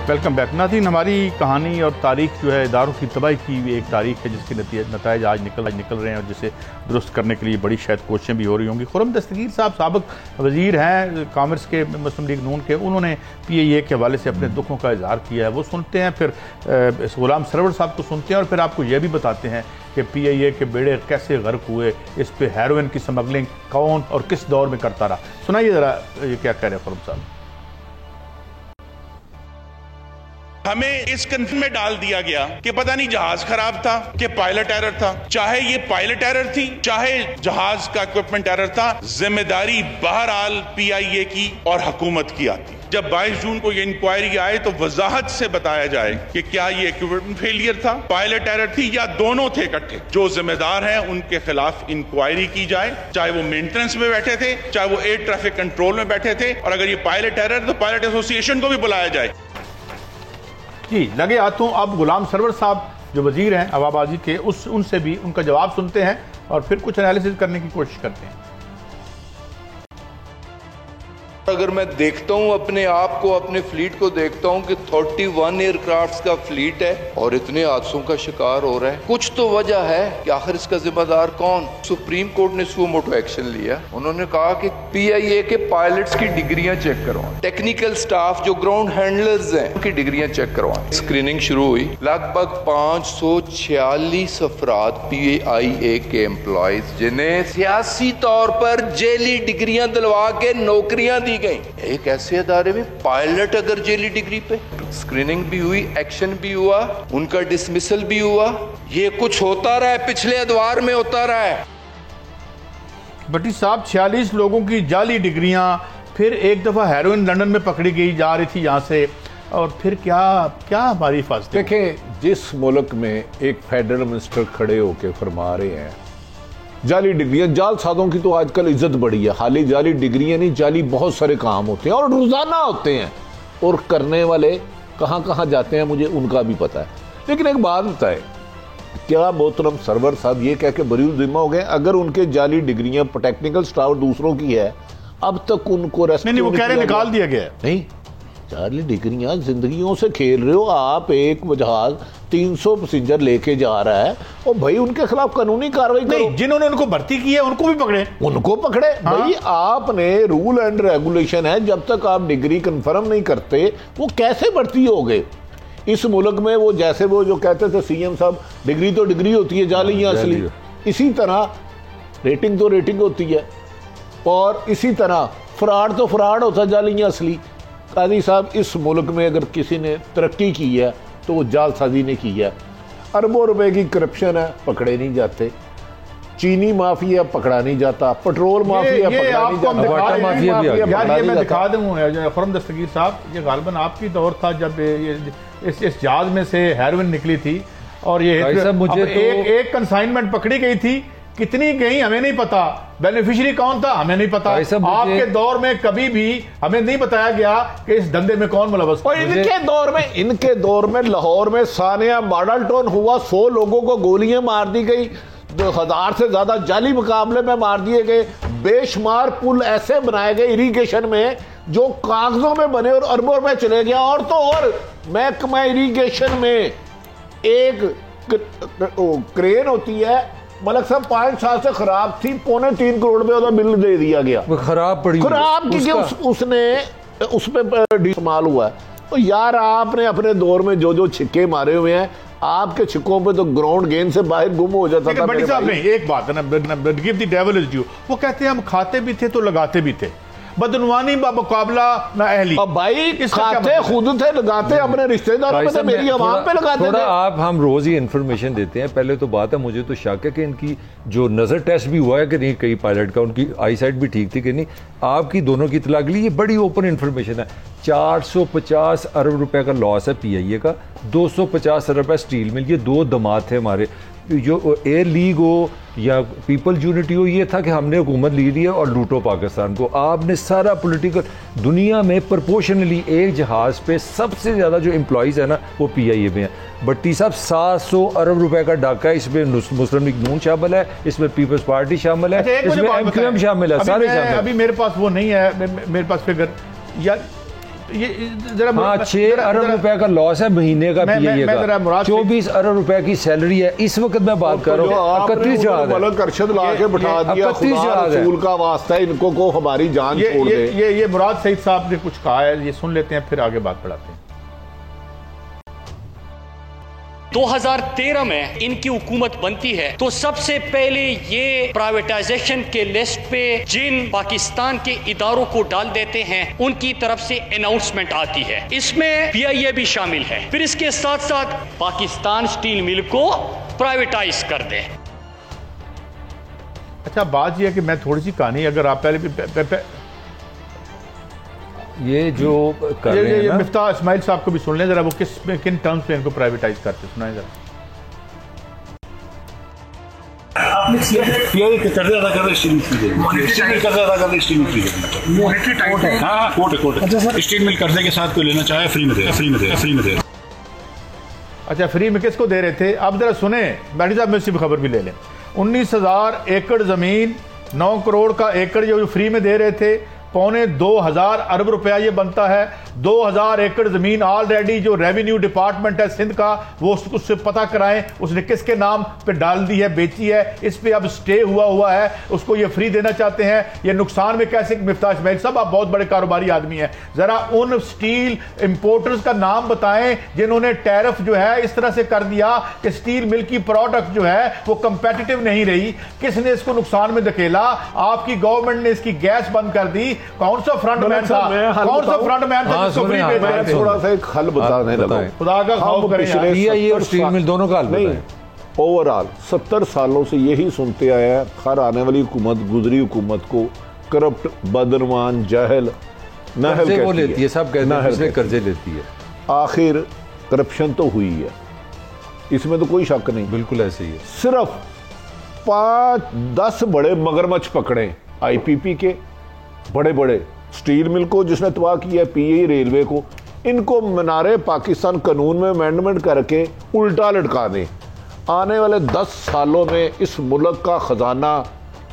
वेलकम बैक नाज़रीन। हमारी कहानी और तारीख जो है इदारों की तबाही की एक तारीख है, जिसके नताइज आज निकल रहे हैं, और जिसे दुरुस्त करने के लिए बड़ी शायद कोशिशें भी हो रही होंगी। खुर्रम दस्तगीर साहब साबिक वज़ीर हैं कॉमर्स के, मुस्लिम लीग नून के, उन्होंने PIA के हवाले से अपने दुखों का इजहार किया है। वो सुनते हैं, फिर गुलाम सरवर साहब को सुनते हैं, और फिर आपको यह भी बताते हैं कि PIA के बेड़े कैसे गर्क हुए, इस पे हेरोइन की स्मगलिंग कौन और किस दौर में करता रहा। सुनाइए ज़रा ये क्या कह रहे हैं खुर्रम साहब। हमें इस कंफ्यूजन में डाल दिया गया कि पता नहीं जहाज खराब था कि पायलट एरर था। चाहे ये पायलट एरर थी, चाहे जहाज का इक्विपमेंट एरर था, जिम्मेदारी बहरहाल PIA की और हुकूमत की आती। जब 22 जून को ये इंक्वायरी आए तो वजाहत से बताया जाए कि क्या ये इक्विपमेंट फेलियर था, पायलट एरर थी, या दोनों थे इकट्ठे। जो जिम्मेदार हैं उनके खिलाफ इंक्वायरी की जाए, चाहे वो मेंटेनेंस में बैठे थे, चाहे वो एयर ट्रैफिक कंट्रोल में बैठे थे, और अगर ये पायलट एरर तो पायलट एसोसिएशन को भी बुलाया जाए। जी, लगे हाथों अब गुलाम सरवर साहब जो वजीर हैं हवाबाजी के, उनसे भी उनका जवाब सुनते हैं और फिर कुछ एनालिसिस करने की कोशिश करते हैं। अगर मैं देखता हूं अपने आप को, अपने फ्लीट को देखता हूं कि 31 एयरक्राफ्ट्स का फ्लीट है और इतने हादसों का शिकार हो रहा है, कुछ तो वजह है कि आखिर इसका जिम्मेदार कौन। सुप्रीम कोर्ट ने सुओ मोटो एक्शन लिया। उन्होंने कहा कि PIA के पायलट्स की डिग्रियां चेक करवाएं, टेक्निकल स्टाफ जो ग्राउंड हैंडलर्स हैं उनकी डिग्रियां चेक करवाएं। स्क्रीनिंग शुरू हुई, लगभग 546 अफराद PIA के एम्प्लॉयज जिन्हें सियासी तौर पर जेली डिग्रियां दिलवा के नौकरियां दी गई। एक ऐसे अदारे में पायलट अगर जेली डिग्री पे, स्क्रीनिंग भी हुई, एक्शन भी हुआ, उनका डिसमिसल भी हुआ। ये कुछ होता रहा है, पिछले अदवार में होता रहा है। भट्टी साहब 46 लोगों की जाली डिग्रियां, फिर एक दफा हेरोइन लंदन में पकड़ी गई जा रही थी यहां से, और फिर क्या क्या हमारी फंस। देखें, जिस मुल्क में एक फेडरल मिनिस्टर खड़े होकर फरमा रहे हैं जाली डिग्रियां, जाल सादों की तो आजकल इज्जत बढ़ी है। खाली जाली डिग्रियां नहीं, जाली बहुत सारे काम होते हैं और रोजाना होते हैं, और करने वाले कहां कहां जाते हैं मुझे उनका भी पता है। लेकिन एक बात बताए, क्या मोहतरम सरवर साहब ये कह के बरीउल जिम्मा हो गए अगर उनके जाली डिग्रियां टेक्निकल स्टाफ दूसरों की है, अब तक उनको नहीं, वो कह रहे निकाल दिया गया। नहीं, जाली डिग्रियां जिंदगियों से खेल रहे हो आप। एक जहाज 300 पैसेंजर लेके जा रहा है और भाई उनके खिलाफ कानूनी कार्रवाई करो। जिन्होंने उनको भर्ती की है उनको भी पकड़े, उनको पकड़े। हाँ? भाई आपने रूल एंड रेगुलेशन है, जब तक आप डिग्री कंफर्म नहीं करते वो कैसे भर्ती हो गए इस मुल्क में। वो जैसे वो जो कहते थे CM साहब, डिग्री तो डिग्री होती है, जाली या असली। इसी तरह रेटिंग तो रेटिंग होती है, और इसी तरह फ्रॉड तो फ्रॉड होता है, जाली या असली। काजी साहब, इस मुल्क में अगर किसी ने तरक्की की है तो वो जालसाजी ने की है। अरबों रुपए की करप्शन है, पकड़े नहीं जाते। चीनी माफिया पकड़ा नहीं जाता, पेट्रोल माफिया पकड़ा नहीं जाता, वाटर माफिया भी यार, ये मैं दिखा दूं खुरम दस्तगीर साहब, ये गालबन आपकी दौर था जब ये इस जहाज में से हेरोइन निकली थी, और ये मुझे एक कंसाइनमेंट पकड़ी गई थी। कितनी गई हमें नहीं पता, बेनिफिशियरी कौन था हमें नहीं पता। आपके दौर में कभी भी हमें नहीं बताया गया कि इस धंधे में कौन मुलव्वस। और इनके दौर में लाहौर में सानिया मॉडल टाउन हुआ, 100 लोगों को गोलियां मार दी गई, 2000 से ज्यादा जाली मुकाबले में मार दिए गए। बेशुमार पुल ऐसे बनाए गए इरिगेशन में जो कागजों में बने और अरबों में चले गया। और तो और महकमा इरिगेशन में एक क्रेन होती है, मलक साहब 5 साल से खराब थी, 2.25 करोड़ रुपए का बिल दे दिया गया। वो खराब पड़ी, खराब क्योंकि उसने उस पे इस्तेमाल हुआ है। तो यार आपने अपने दौर में जो जो छिक्के मारे हुए हैं, आपके छिक्कों पे तो ग्राउंड गेंद से बाहर गुम हो जाता था। बड़ी साहब नहीं, एक बात है ना, give the devil is due. वो कहते हैं हम खाते भी थे तो लगाते भी थे, बदनवानी मुकाबला ना अहली। अब भाई खाते खुद थे, लगाते अपने रिश्तेदारों पे, मेरी आवाम पे लगाते थे। आप हम रोज ही इंफॉर्मेशन देते हैं। पहले तो बात है, मुझे तो शक है कि इनकी जो नजर टेस्ट भी हुआ है कि नहीं, कई पायलट का उनकी आई साइट भी ठीक थी कि नहीं। आपकी दोनों की इतला के लिए ये बड़ी ओपन इंफॉर्मेशन है। 450 अरब रुपए का लॉस है PIA का, 250 अरब है स्टील मिल। ये 2 दमाद थे हमारे, जो एयर लीग हो या पीपल यूनिटी हो, ये था कि हमने हुकूमत ली है और लूटो पाकिस्तान को। आपने सारा पॉलिटिकल दुनिया में प्रोपोर्शनली एक जहाज पे सबसे ज्यादा जो एम्प्लॉइज है ना वो PIA में है। भट्टी साहब 700 अरब रुपए का डाका है, इसमें मुस्लिम लीग नून शामिल है, इसमें पीपल्स पार्टी शामिल है, इसमें MQM शामिल है, सारे शामिल है। अभी मेरे पास वो नहीं है, मेरे पास फिगर यार ये जरा 6 अरब रुपए का लॉस है महीने का PIA का, 24 अरब रुपए की सैलरी है इस वक्त मैं बात कर रहा हूँ। 31 जहाज अरशद ला के बिठा दिया, खुदा रसूल का वास्ता इनको को हमारी जान छोड़ दे। ये मुराद सईद साहब ने कुछ कहा है, ये सुन लेते हैं फिर आगे बात बढ़ाते हैं। 2013 में इनकी हुकूमत बनती है तो सबसे पहले ये प्राइवेटाइजेशन के लिस्ट पे जिन पाकिस्तान के इदारों को डाल देते हैं उनकी तरफ से अनाउंसमेंट आती है, इसमें PIA भी शामिल है। फिर इसके साथ साथ पाकिस्तान स्टील मिल को प्राइवेटाइज कर दे। अच्छा, बात यह है कि मैं थोड़ी सी कहानी, अगर आप पहले ये जो कर रहे हैं ये ना, मिफ्ताह इस्माइल साहब को भी सुन लें जरा, वो किन टर्म्स पे इनको प्राइवेटाइज करते, सुनाए जरा। पीआई के कर्जे अदा कर रहे स्टील मिल कर्जे अदा कर रहे स्टील मिल हाँ कोर्ट है स्टील मिल कर्जे के साथ कोई लेना चाहे फ्री में दे। अच्छा, फ्री में किसको दे रहे थे? अब जरा सुने, बैठी साहब में सिर्फ खबर भी ले लें। 19,000 एकड़ जमीन, 9 करोड़ का एकड़ जो फ्री में दे रहे थे, 2.25 अरब रुपया ये बनता है। 2,000 एकड़ जमीन ऑलरेडी जो रेवेन्यू डिपार्टमेंट है सिंध का, वो उससे पता कराएं उसने किसके नाम पे डाल दी है, बेची है, इस पे अब स्टे हुआ है, उसको ये फ्री देना चाहते हैं। ये नुकसान में कैसे? मिफ्ताह इस्माइल साहब आप बहुत बड़े कारोबारी आदमी हैं, जरा उन स्टील इंपोर्टर्स का नाम बताएं जिन्होंने टैरिफ जो है इस तरह से कर दिया कि स्टील मिल की प्रोडक्ट जो है वो कंपेटिटिव नहीं रही। किसने इसको नुकसान में धकेला? आपकी गवर्नमेंट ने इसकी गैस बंद कर दी। कौन सा फ्रंटमैन था? कौन सा फ्रंटमैन था? मैं थोड़ा सा एक हल बताने लगा, खुदा का खौफ करें यार। ये और स्टील मिल दोनों का हल नहीं, ओवरऑल 70 सालों से यही सुनते आए हैं, हर आने वाली हुकूमत, गुजरी हुकूमत को करप्ट, बदनमान, जाहिल, नाहल वो लेती है, सब कहते हैं इसलिए कर्जे लेती है। आखिर करप्शन तो हुई है, इसमें तो कोई शक नहीं, बिल्कुल ऐसे ही है। सिर्फ 5-10 बड़े मगरमच्छ पकड़े IPP के, बड़े स्टील मिल को जिसने तबाह किया, PAE रेलवे को, इनको मीनारे पाकिस्तान कानून में अमेंडमेंट करके उल्टा लटका दें। आने वाले 10 सालों में इस मुल्क का खजाना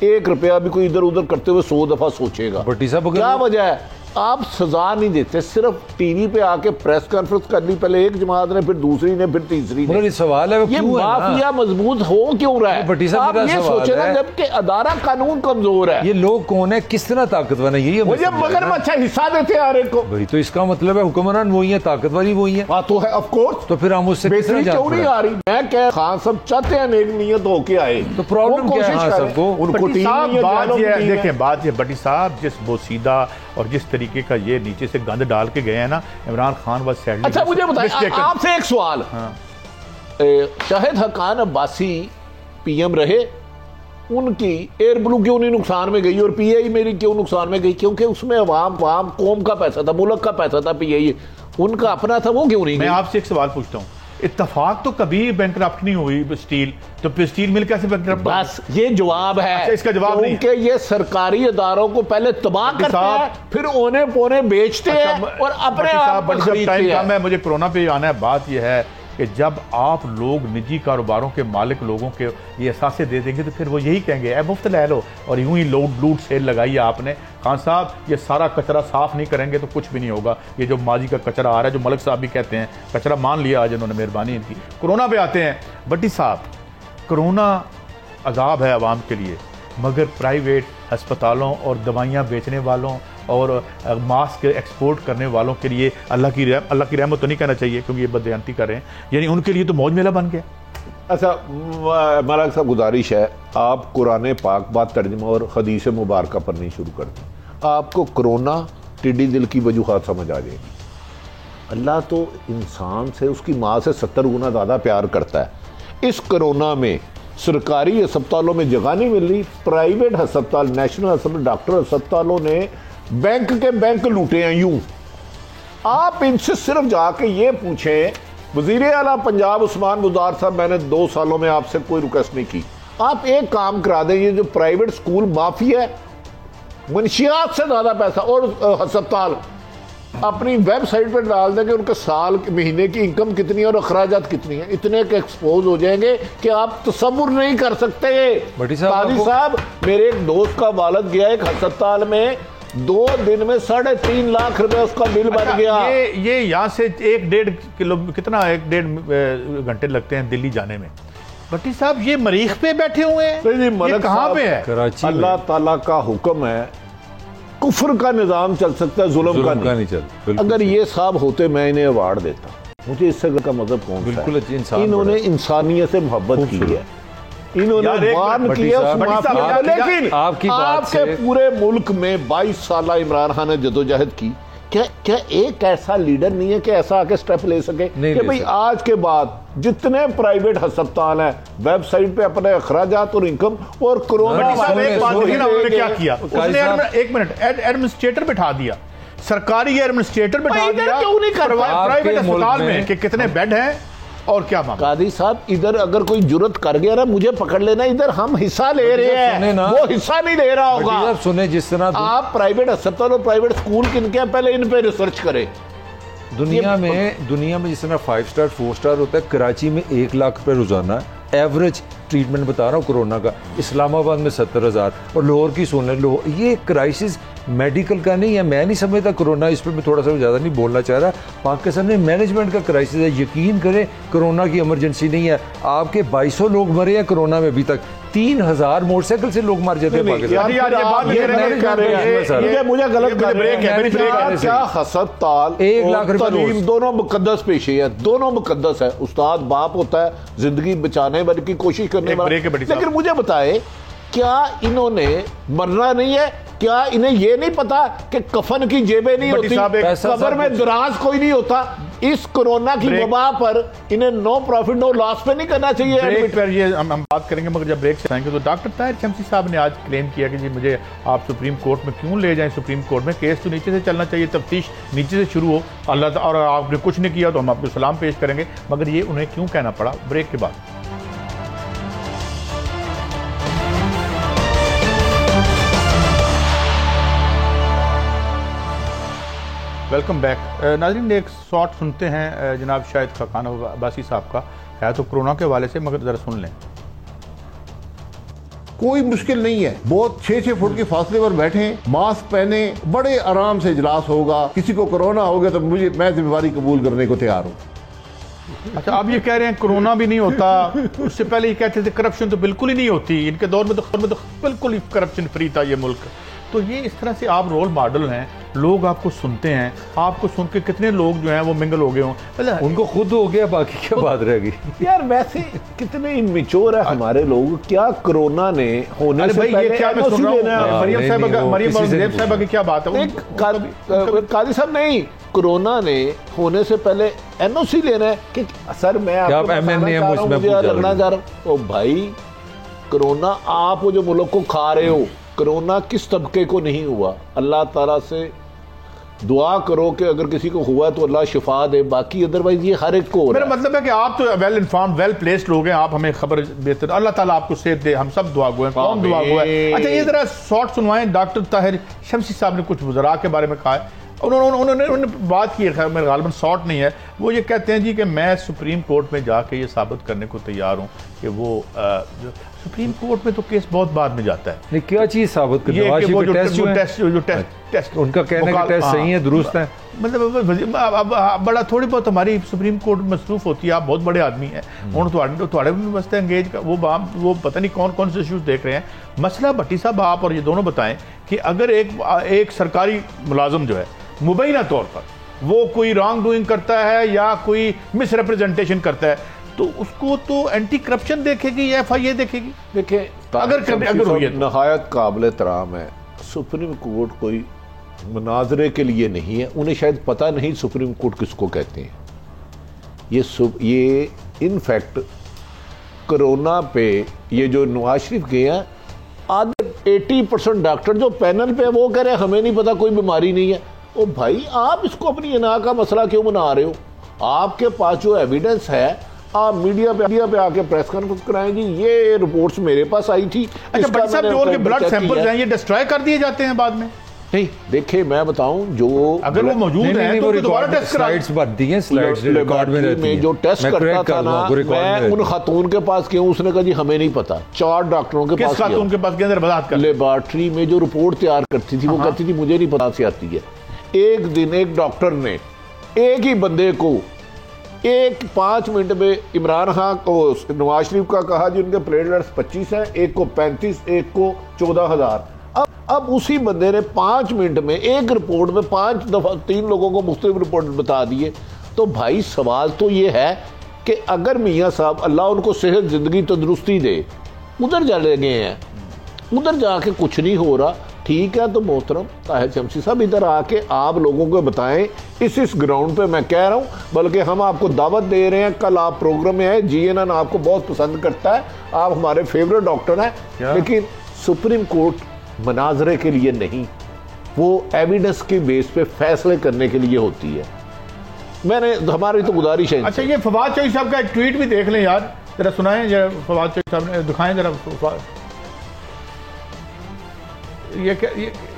1 रुपया भी कोई इधर उधर करते हुए 100 दफा सोचेगा। क्या वजह है? आप सजा नहीं देते, सिर्फ टीवी पे आके प्रेस कॉन्फ्रेंस कर ली, पहले एक जमात ने, फिर दूसरी ने, फिर तीसरी ने। सवाल है ये माफिया मजबूत हो क्यों रहा है? आप ये सोचे ना, जबकि अदारा कानून कमजोर है। ये लोग कौन है, किस तरह ताकतवर है? ये मगरमच्छ हिस्सा देते आ रहे को भाई, तो इसका मतलब है हुक्मरान वही है, ताकतवर वही है। तो है ऑफ कोर्स। तो फिर हम उससे क्यों नहीं आ रही? मैं कह, खान साहब चाहते हैं नेक नीयत होके आए, तो प्रॉब्लम क्या है सबको? उनको देखिए बात ये बटी साहब, जिस बोसीदा और जिस तरीके का ये नीचे से गंद डाल के गए हैं ना इमरान खान, बस सैडली। अच्छा मुझे बताइए, आपसे एक सवाल। शाहिद हकान अब्बासी PM रहे, उनकी एयर ब्लू क्यों नहीं नुकसान में गई और PAE मेरी क्यों नुकसान में गई? क्योंकि उसमें अवाम कौम का पैसा था, मुल्क का पैसा था, PAE उनका अपना था, वो क्यों नहीं? मैं आपसे एक सवाल पूछता हूँ, इत्तेफाक तो कभी बैंकरप्ट नहीं हुई स्टील, तो फिर स्टील मिल कैसे बैंकरप्ट? बस ये जवाब है। अच्छा, इसका जवाब नहीं, क्योंकि ये सरकारी इदारों को पहले तबाह करते हैं, फिर ओने पोने बेचते हैं और अपने आप खरीदते हैं। मुझे कोरोना पे आना है। बात ये है कि जब आप लोग निजी कारोबारों के मालिक लोगों के ये एहसासे दे देंगे तो फिर वो यही कहेंगे मुफ्त ले लो, और यूं ही लूट सेल लगाई आपने। खान साहब, ये सारा कचरा साफ नहीं करेंगे तो कुछ भी नहीं होगा। ये जो माजी का कचरा आ रहा है, जो मलिक साहब भी कहते हैं, कचरा मान लिया आज इन्होंने, मेहरबानी इनकी। कोरोना पे आते हैं भट्टी साहब, कोरोना अजाब है आवाम के लिए, मगर प्राइवेट अस्पतालों और दवाइयाँ बेचने वालों और मास्क एक्सपोर्ट करने वालों के लिए अल्लाह की रहमत तो नहीं कहना चाहिए, क्योंकि ये बदयांती कर रहे हैं, यानी उनके लिए तो मौज मेला बन गया। अच्छा मलाक साहब, गुजारिश है आप कुरान पाक बात तर्जुमा और हदीस मुबारका पढ़नी शुरू कर दें, आपको कोरोना टिड्डी दिल की वजूहात समझ आ जाएगी। अल्लाह तो इंसान से, उसकी माँ से 70 गुना ज़्यादा प्यार करता है। इस कोरोना में सरकारी अस्पतालों में जगह नहीं मिल रही, प्राइवेट अस्पताल, नेशनल अस्पताल, डॉक्टर अस्पतालों ने बैंक के बैंक लूटे हैं। यूं आप इनसे सिर्फ जाके ये पूछें, वजीर आला पंजाब उस्मान बुज़दार साहब, मैंने 2 सालों में आपसे कोई रिक्वेस्ट नहीं की, आप एक काम करा दें, ये जो प्राइवेट स्कूल माफिया है, मंशियात से ज्यादा पैसा, और अस्पताल अपनी वेबसाइट पर डाल दें कि उनके साल महीने की इनकम कितनी है और अखराजात कितनी है, इतने के एक्सपोज हो जाएंगे कि आप तसव्वुर नहीं कर सकते। काजी साहब, मेरे एक दोस्त का वालिद गया एक अस्पताल में, 2 दिन में 3.5 लाख रुपए उसका बिल बन गया। ये यहाँ से 1-1.5 किलो कितना 1-1.5 घंटे लगते हैं दिल्ली जाने में। भट्टी साहब, ये मरीख पे बैठे हुए हैं, ये कहाँ पे है? कराची। अल्लाह ताला का हुक्म है, कुफ्र का निजाम चल सकता है, जुल्म का नहीं चल। अगर ये साहब होते, मैं इन्हें अवार्ड देता। मुझे इससे का मजहब कौन सा है? इन्होंने इंसानियत से मोहब्बत की है, इन्होंने वार्न किया उस माफिया, लेकिन आपके पूरे मुल्क में 22 साल इमरान खान ने जदोजहद की। क्या एक ऐसा लीडर नहीं है कि ऐसा आके स्टेप ले सके कि भाई आज के बाद जितने प्राइवेट अस्पताल हैं, वेबसाइट पे अपने अखराजात और इनकम और कोरोना क्या किया, उसने 1 मिनट एडमिनिस्ट्रेटर बिठा दिया, सरकारी एडमिनिस्ट्रेटर बैठा दिया, क्यों नहीं कर रहा? प्राइवेट अस्पताल में कि कितने बेड हैं और क्या मामला? कादी साहब, इधर अगर कोई जुर्रत कर गया ना, मुझे पकड़ लेना, इधर हम हिस्सा ले रहे हैं, वो हिस्सा नहीं ले रहा होगा। सुने, जिस तरह आप प्राइवेट अस्पताल और प्राइवेट स्कूल किनके हैं, पहले इन पे रिसर्च करें। दुनिया में जिस तरह 5 स्टार 4 स्टार होता है, कराची में 1 लाख रुपए रोजाना एवरेज ट्रीटमेंट बता रहा हूँ कोरोना का, इस्लामाबाद में 70,000, और लाहौर की सुन लें, ये क्राइसिस मेडिकल का नहीं है। मैं नहीं समझता कोरोना, इस पर मैं थोड़ा सा ज़्यादा नहीं बोलना चाह रहा, पाकिस्तान में मैनेजमेंट का क्राइसिस है। यकीन करें, कोरोना की इमरजेंसी नहीं है। आपके 2200 लोग मरे हैं कोरोना में, अभी तक 3000 मोटरसाइकिल से लोग मर जाते हैं पाकिस्तान। मुझे गलत कर रहे हैं। क्या हस्पताल 1 लाख रुपए दोनों मुकद्दस पेशे हैं, दोनों मुकद्दस है। उस्ताद बाप होता है, जिंदगी बचाने वाली की कोशिश करने वाला, लेकिन मुझे बताए, क्या इन्होंने मरना नहीं है? क्या इन्हें ये नहीं पता कि कफन की जेबें नहीं होती, कब्र में दराज कोई नहीं होता? इस कोरोना की वबा पर इन्हें नो प्रॉफिट नो लॉस पे नहीं करना चाहिए। ब्रेक पर ये हम बात करेंगे, मगर जब ब्रेक से आएंगे तो डॉक्टर ताहिर शमसी साहब ने आज क्लेम किया कि जी मुझे आप सुप्रीम कोर्ट में क्यों ले जाएं? सुप्रीम कोर्ट में केस तो नीचे से चलना चाहिए, तफ्तीश नीचे से शुरू हो। अल्लाह, और आपने कुछ नहीं किया तो हम आपको सलाम पेश करेंगे, मगर ये उन्हें क्यों कहना पड़ा? ब्रेक के बाद। Welcome back. नाज़रीन, एक शॉट सुनते हैं जनाब शाहिद खाकान अब्बासी साहब का, है तो कोरोना के हवाले से, मगर ज़रा सुन लें। कोई मुश्किल नहीं है, बहुत 6-6 फुट के फासले पर बैठे, मास्क पहने, बड़े आराम से इजलास होगा। किसी को कोरोना हो गया तो मैं जिम्मेवारी कबूल करने को तैयार हूँ। अच्छा, आप ये कह रहे हैं कोरोना भी नहीं होता, उससे पहले ये कहते थे करप्शन तो बिल्कुल ही नहीं होती, इनके दौर में तो बिल्कुल ही करप्शन फ्री था ये मुल्क। तो ये इस तरह से आप रोल मॉडल हैं, लोग आपको सुनते हैं, आपको सुन के कितने लोग जो हैं वो मिंगल हो गए हों, उनको खुद हो गया, बाकी क्या बात रह गई? यार वैसे कितने इनमेच्योर है हमारे लोग। क्या कोरोना ने होने से पहले ये क्या मैं सुन रहा हूं, मरियम साहब की क्या बात है? कादी साहब, नहीं, कोरोना ने होने से पहले एनओसी लेना है कि सर मैं आपको लगना चाह रहा हूँ। ओ भाई, कोरोना आप जो मुल्क को खा रहे हो, कोरोना किस तबके को नहीं हुआ? अल्लाह ताला से दुआ करो कि अगर किसी को हुआ तो अल्लाह शिफा दे, बाकी अदरवाइज ये हर एक को हो रहा है। मेरा मतलब है कि आप तो वेल इन्फॉर्म्ड, वेल प्लेस्ड लोग हैं, आप हमें खबर बेहतर, अल्लाह ताला आपको सेहत दे, हम सब दुआ गो हैं। कौन दुआ गो है? अच्छा, ये जरा शॉर्ट सुनवाएं। डॉक्टर ताहिर शमसी साहब ने कुछ वज़रा के बारे में कहा है, उन्होंने बात की है, मेरे गालिबन शॉर्ट नहीं है। वो ये कहते हैं जी कि मैं सुप्रीम कोर्ट में जाके ये साबित करने को तैयार हूँ कि वो सुप्रीम कोर्ट में तो केस बहुत बाद में जाता है। नहीं, क्या चीज साबित करने? टेस्ट उनका कहने का टेस्ट सही है, दुरुस्त है। मतलब बड़ा थोड़ी बहुत हमारी सुप्रीम कोर्ट मसरूफ होती है, आप बहुत बड़े आदमी हैं, थोड़े भी मस्त एंगेज का वो पता नहीं कौन कौन से इश्यूज देख रहे हैं। मसला भट्टी साहब आप और ये दोनों बताएं कि अगर एक सरकारी मुलाजिम जो है मुबैना तौर पर वो कोई रॉन्ग डूइंग करता है या कोई मिस रिप्रेजेंटेशन करता है, तो उसको तो एंटी करप्शन देखेगी या FIA देखेगी? देखिए, अगर हुई है नहायत काबिल एहतराम है, सुप्रीम कोर्ट कोई मुनाजरे के लिए नहीं है। उन्हें शायद पता नहीं सुप्रीम कोर्ट किसको कहते हैं। ये इनफैक्ट कोरोना पे ये जो नवाज शरीफ गए हैं, आधे 80% डॉक्टर जो पैनल पे है वो कह रहे हैं हमें नहीं पता, कोई बीमारी नहीं है। ओ भाई, आप इसको अपनी इना का मसला क्यों बना रहे हो? आपके पास जो एविडेंस है, आप मीडिया पे आके प्रेस कॉन्फ्रेंस कराएं जी, ये रिपोर्ट्स मेरे पास आई थी। अच्छा, बट साहब जो उनके ब्लड सैंपल्स हैं ये डिस्ट्रॉय कर दिए जाते हैं बाद में? नहीं, देखिए मैं बताऊं, जो अगर वो मौजूद है तो दोबारा टेस्ट स्लाइड्स बनती हैं, स्लाइड्स रिकॉर्ड में रहती हैं। जो टेस्ट करता था ना, मैं उन खातून के पास गया, उसने कहा जी हमें नहीं पता। 4 डॉक्टरों के पास, किस खातून के पास गए? वजाहत कर। लेबॉर्ट्री में जो रिपोर्ट तैयार करती थी वो कहती थी मुझे नहीं पता से आती है। एक दिन एक डॉक्टर ने एक ही बंदे को 5 मिनट में इमरान खान को नवाज शरीफ का कहा जी उनके प्लेटलेट्स 25 हैं, एक को 35, एक को 14,000। अब उसी बंदे ने 5 मिनट में एक रिपोर्ट में 5 दफा 3 लोगों को मुख्तलिफ रिपोर्ट बता दिए। तो भाई सवाल तो ये है कि अगर मियाँ साहब अल्लाह उनको सेहत जिंदगी तंदुरुस्ती दे, उधर चले गए हैं, उधर जाके कुछ नहीं हो रहा, ठीक है, तो मोहतरम ताहिर शमसी साहब इधर आके आप लोगों को बताएं। इस ग्राउंड पे मैं कह रहा हूं, बल्कि हम आपको दावत दे रहे हैं, कल आप प्रोग्राम में आए, GNN आपको बहुत पसंद करता है, आप हमारे फेवरेट डॉक्टर हैं, लेकिन सुप्रीम कोर्ट मनाजरे के लिए नहीं। वो एविडेंस के बेस पे फैसले करने के लिए होती है। मैंने हमारी तो गुजारिश है। अच्छा, ये फवाद चौधरी साहब का एक ट्वीट भी देख लें यार, जरा सुनाएं जरा, फवाद चौधरी साहब ने दिखाएं जरा।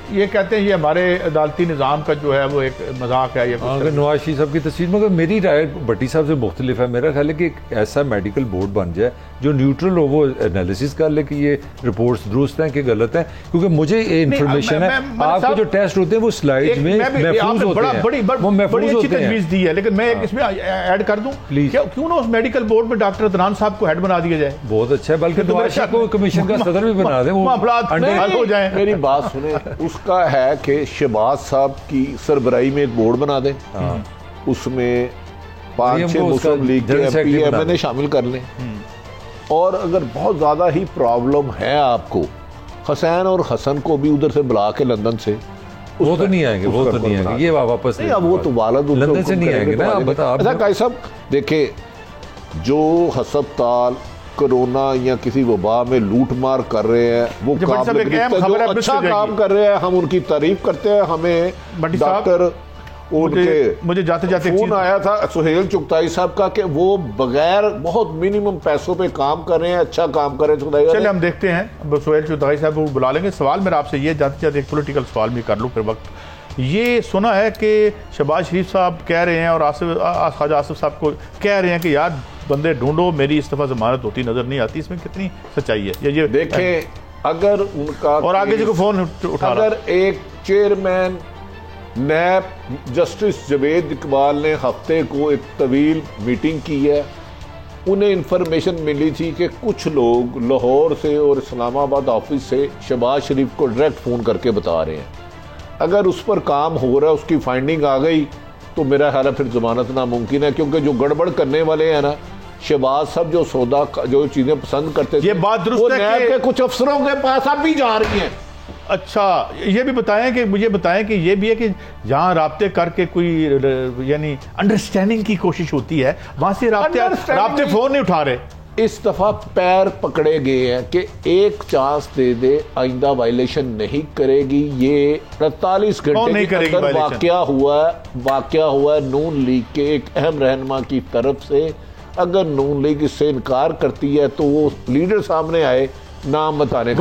ये कहते हैं ये हमारे अदालती निज़ाम का जो है वो एक मजाक है। ये अगर नवाज शरीफ साहब की तस्वीर, मगर मेरी राय भट्टी साहब से मुख्तलिफ है। मेरा ख्याल है कि एक ऐसा मेडिकल बोर्ड बन जाए जो न्यूट्रल हो, वो एनालिसिस कर ले कि ये रिपोर्ट्स दुरुस्त हैं कि गलत हैं, क्योंकि मुझे ये इन्फॉर्मेशन है आपके जो टेस्ट होते हैं वो स्लाइड में महफूज होते हैं, वो महफूज होते हैं। दी है, लेकिन मैं इसमें ऐड कर दूं प्लीज, क्यों ना उस मेडिकल बोर्ड में डॉक्टर अदनान साहब को हेड बना दिया जाए। बहुत अच्छा है, बल्कि नवाज शरीफ को कमीशन का सदर भी बना दे, वो हो जाए। मेरी बात सुने, उसका है कि शहबाज साहब की सरबराही में एक बोर्ड बना दें, उसमें 5-6 मुस्लिम लीग के एमपी एमएनए शामिल कर लें, और अगर बहुत ज्यादा ही प्रॉब्लम है आपको, हुसैन और हसन को भी उधर से बुला के लंदन से, वो तो नहीं आएंगे, वो तो नहीं आएंगे, ये वापस नहीं, अब वो तो वालद लंदन से नहीं आएंगे ना। आप बता, अच्छा काई साहब देखे, जो हस्पताल कोरोना या किसी वबा में लूट मार कर रहे हैं, वो जो अच्छा काम कर रहे हैं, हम उनकी तारीफ करते हैं। हमें डॉक्टर मुझे जाते जाते फोन आया था सुहेल चुगताई साहब का कि वो बगैर बहुत मिनिमम पैसों पे काम कर रहे हैं, अच्छा काम कर रहे हैं। चलिए हम देखते हैं, अब सुहेल चुगताई साहब को बुला लेंगे। सवाल मेरा आपसे ये, जाते जाते एक पॉलिटिकल सवाल भी कर लूँ फिर वक्त। ये सुना है कि शहबाज शरीफ साहब कह रहे हैं और ख्वाजा आसिफ साहब को कह रहे हैं कि यार बंदे ढूंढो, मेरी इस दफा जमानत होती नजर नहीं आती। इसमें कितनी सच्चाई है ये देखें। अगर उनका और आगे जो फोन उठा, अगर एक chairman NAB justice Javed Iqbal ने हफ्ते को एक तवील मीटिंग की है, उन्हें इंफॉर्मेशन मिली थी कि कुछ लोग लाहौर से और इस्लामाबाद ऑफिस से शहबाज शरीफ को डायरेक्ट फ़ोन करके बता रहे हैं। अगर उस पर काम हो रहा है, उसकी फाइंडिंग आ गई, तो मेरा ख्याल है फिर जमानत नामुमकिन है, क्योंकि जो गड़बड़ करने वाले हैं ना, शहबाज साहब जो सौदा जो चीज़ें पसंद करते थे, ये बात दुरुस्त है कि कुछ अफसरों के पास अब भी जा रही हैं। अच्छा, ये भी बताएं कि मुझे बताएं कि ये भी है कि जहाँ राब्ते करके कोई यानी अंडरस्टैंडिंग की कोशिश होती है, वहां से राब्ते फोन नहीं उठा रहे। इस दफा पैर पकड़े गए हैं कि एक चांस दे दे, आइंदा वायलेशन नहीं करेगी। ये 48 घंटे के अंदर वाकया हुआ है नून लीग के एक अहम रहनुमा की तरफ से। अगर नून लीग इससे इनकार करती है तो वो लीडर सामने आए, नाम बताने का।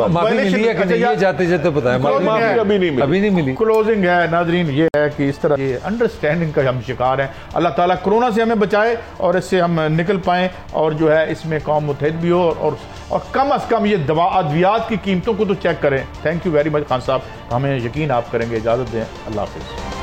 माफी मिली है कि नहीं, ये जाते जाते पता है, माफी अभी नहीं मिली। क्लोजिंग है नाजरीन, ये है कि इस तरह ये अंडरस्टैंडिंग का हम शिकार हैं। अल्लाह ताला कोरोना से हमें बचाए और इससे हम निकल पाएं, और जो है इसमें कौम मुतहद भी हो, और कम अज़ कम ये दवा अद्वियात की कीमतों को तो चेक करें। Thank you very much Khan साहब, हमें यकीन आप करेंगे। इजाज़त दें, अल्लाह हाफ़िज़।